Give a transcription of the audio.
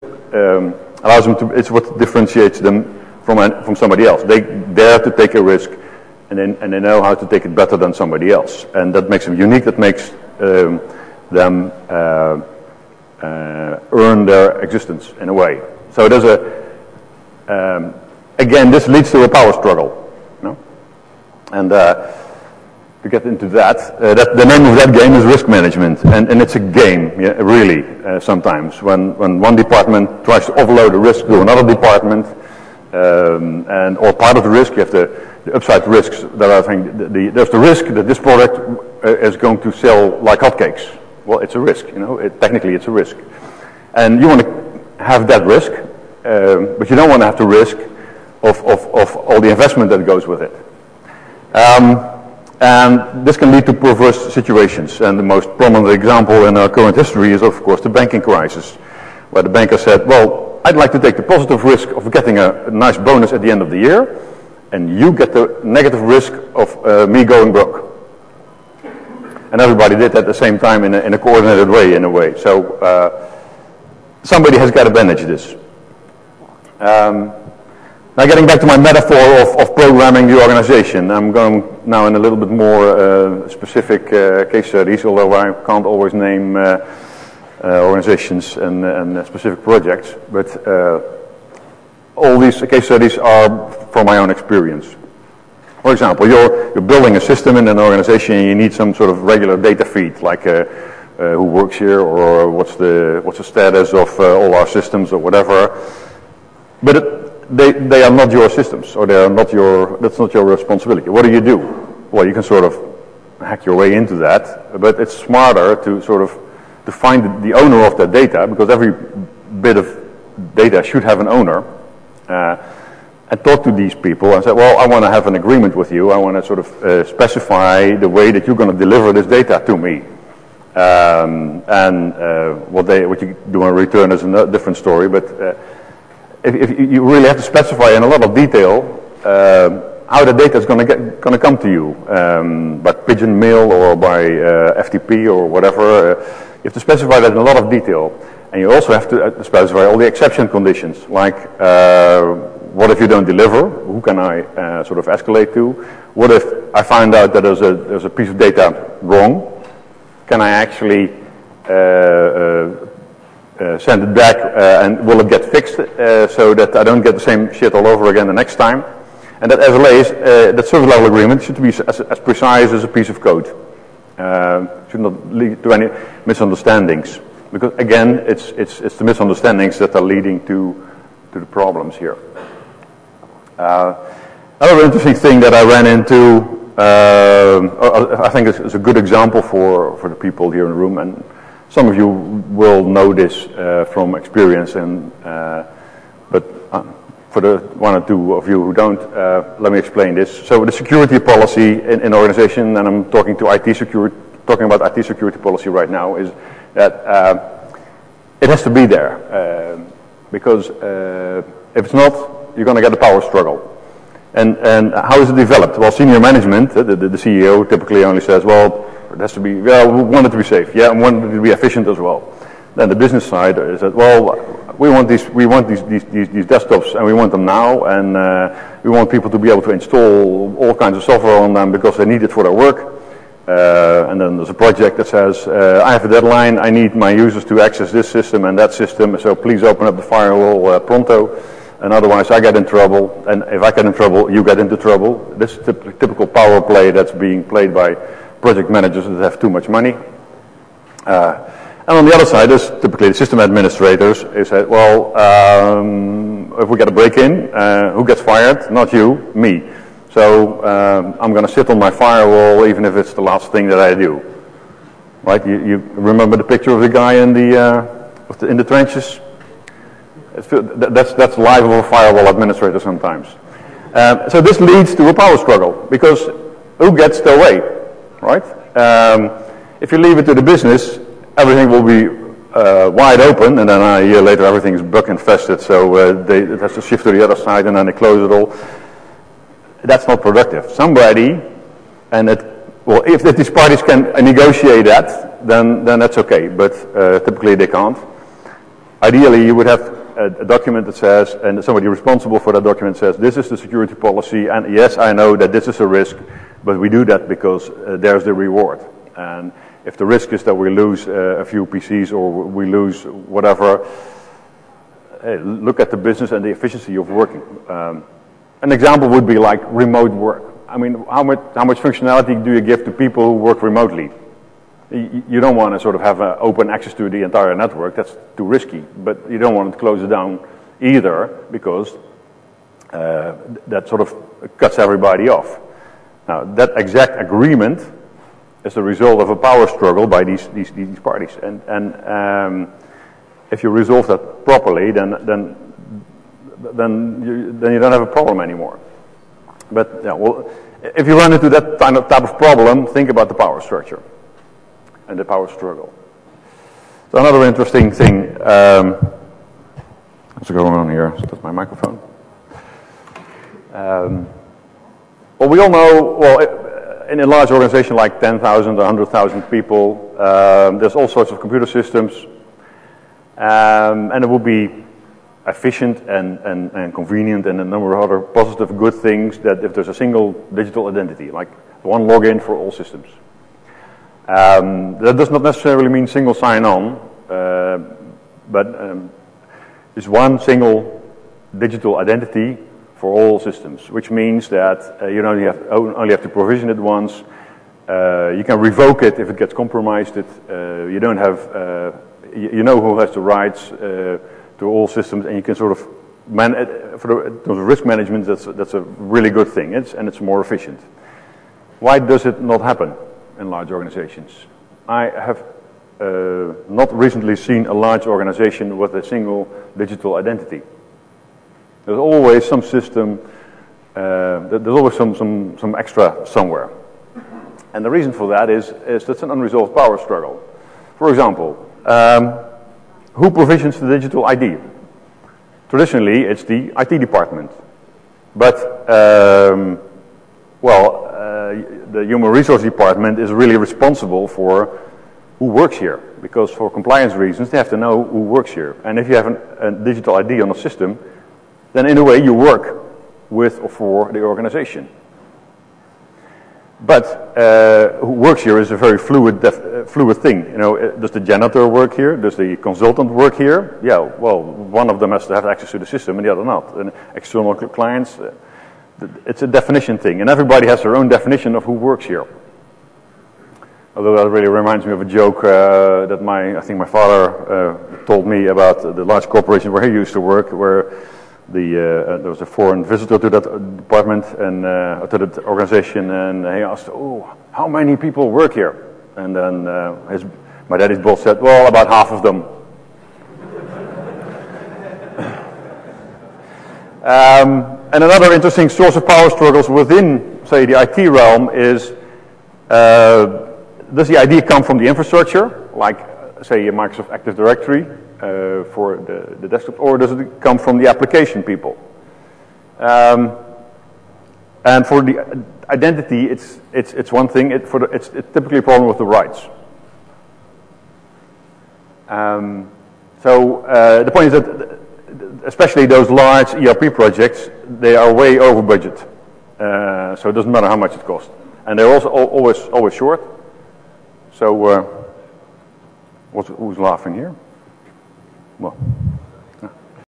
allows them to, it's what differentiates them from somebody else. They dare to take a risk, and they know how to take it better than somebody else. And that makes them unique, that makes them earn their existence in a way. So there's again, this leads to a power struggle. You know? And to get into that, the name of that game is risk management. And it's a game, yeah, really, sometimes. When one department tries to offload a risk to another department, or part of the risk, you have the upside risks that I think, there's the risk that this product is going to sell like hotcakes. Well, it's a risk, you know, technically it's a risk. And you want to have that risk, but you don't want to have the risk of all the investment that goes with it. And this can lead to perverse situations. And the most prominent example in our current history is, of course, the banking crisis, where the banker said, well, I'd like to take the positive risk of getting a nice bonus at the end of the year, and you get the negative risk of me going broke. And everybody did that at the same time in a coordinated way, in a way. So somebody has got to manage this. Now getting back to my metaphor of programming the organization, I'm going now in a little bit more specific case studies, although I can't always name organizations and specific projects. But all these case studies are from my own experience. For example, you're building a system in an organization and you need some sort of regular data feed, like who works here, or what's the status of all our systems or whatever. But they are not your systems, or that's not your responsibility. What do? Well, you can sort of hack your way into that, but it's smarter to sort of to find the owner of that data, because every bit of data should have an owner, and talk to these people and say, well, I want to have an agreement with you. I want to sort of specify the way that you're going to deliver this data to me. What you do in return is a different story, but if you really have to specify in a lot of detail how the data is going to come to you, by pigeon mail or by FTP or whatever. You have to specify that in a lot of detail, and you also have to specify all the exception conditions, like what if you don't deliver? Who can I sort of escalate to? What if I find out that there's a piece of data wrong? Can I actually send it back, and will it get fixed so that I don't get the same shit all over again the next time? And that SLAs, that service level agreement should be as precise as a piece of code. Should not lead to any misunderstandings, because again, it's the misunderstandings that are leading to the problems here. Another interesting thing that I ran into, I think it's a good example for the people here in the room, and some of you will know this from experience, but for the one or two of you who don't, let me explain this. So the security policy in organization, and I'm talking about IT security policy right now, is that it has to be there, because if it's not, you're going to get a power struggle. And how is it developed? Well, senior management, the CEO typically only says, well, it has to be, well, we want it to be safe, yeah, and we want it to be efficient as well. Then the business side is that, well, we want these desktops, and we want them now, and we want people to be able to install all kinds of software on them because they need it for their work. And then there's a project that says, I have a deadline, I need my users to access this system and that system, so please open up the firewall pronto, and otherwise I get in trouble, and if I get in trouble, you get into trouble. This is typical power play that's being played by project managers that have too much money. And on the other side, there's typically the system administrators who say, well, if we get a break-in, who gets fired? Not you, me. So I'm going to sit on my firewall even if it's the last thing that I do. Right? You remember the picture of the guy in the trenches? That's life of a firewall administrator sometimes. So this leads to a power struggle, because who gets their way, right? If you leave it to the business, everything will be wide open, and then a year later everything is bug infested, so it has to shift to the other side, and then they close it all. That's not productive. Somebody, if these parties can negotiate that, then that's okay, but typically they can't. ideally you would have a document that says, and somebody responsible for that document says, this is the security policy, and yes, I know that this is a risk, but we do that because there's the reward. And if the risk is that we lose a few PCs or we lose whatever, hey, look at the business and the efficiency of working. An example would be like remote work. I mean, how much functionality do you give to people who work remotely? You don't want to sort of have open access to the entire network. That's too risky. But you don't want to close it down either, because that sort of cuts everybody off. Now, that exact agreement is the result of a power struggle by these parties. And if you resolve that properly, then you don't have a problem anymore. But yeah, well, if you run into that type of problem, think about the power structure and the power struggle. So another interesting thing, what's going on here? So that's my microphone. Well, we all know, well, in a large organization like 10,000 or 100,000 people, there's all sorts of computer systems, and it will be efficient and convenient and a number of other positive good things that if there's a single digital identity, like one login for all systems. That does not necessarily mean single sign-on, but it's one single digital identity for all systems, which means that you only have to provision it once. You can revoke it if it gets compromised. You don't have, you know who has the rights to all systems, and you can sort of for the risk management. That's a really good thing, and it's more efficient. Why does it not happen in large organizations? I have not recently seen a large organization with a single digital identity. There's always some system. There's always some extra somewhere, and the reason for that is that's an unresolved power struggle. For example. Who provisions the digital ID? Traditionally, it's the IT department. But, the human resource department is really responsible for who works here. Because for compliance reasons, they have to know who works here. And if you have a digital ID on a system, then in a way you work with or for the organization. But who works here is a very fluid thing. You know, does the janitor work here? Does the consultant work here? Yeah, well, one of them has to have access to the system and the other not. And external clients, it's a definition thing. And everybody has their own definition of who works here. Although that really reminds me of a joke that I think my father told me about the large corporation where he used to work, where there was a foreign visitor to that department and to that organization, and he asked, "Oh, how many people work here?" And then my daddy's boss said, "Well, about half of them." And another interesting source of power struggles within, say, the IT realm is, does the ID come from the infrastructure, like, say, a Microsoft Active Directory? For the desktop, or does it come from the application people? And for the identity, it's one thing. It's typically a problem with the rights. The point is that, especially those large ERP projects, they are way over budget. So it doesn't matter how much it costs, and they're also always short. So, who's laughing here? Well.